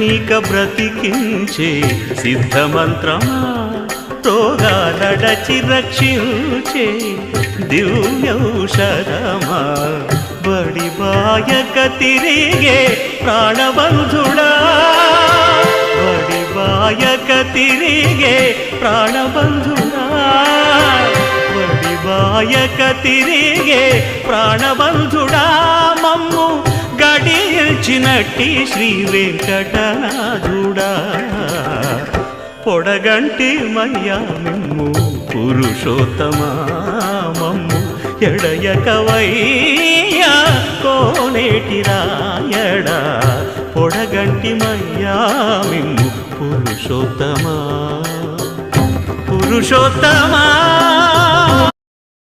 నీక బ్రతికించే సిద్ధమంత్రమా రోగాలడచి రక్షించే దివ్యౌషధమా బడి బాయక తిరిగే ప్రాణబంధుడా బడి బాయక తిరిగే ప్రాణబంధుడా బడి బాయక తిరిగే ప్రాణబంధుడా మమ్ము గడిచినట్టి శ్రీ వెంకటనాథుడా పొడగంటి మయ్యా మిమ్ము పురుషోత్తమా మమ్ము ఎడయకవయ్యా కోనేటి రాయడా పొడగంటి మయ్యా మిమ్ము పురుషోత్తమా పురుషోత్తమా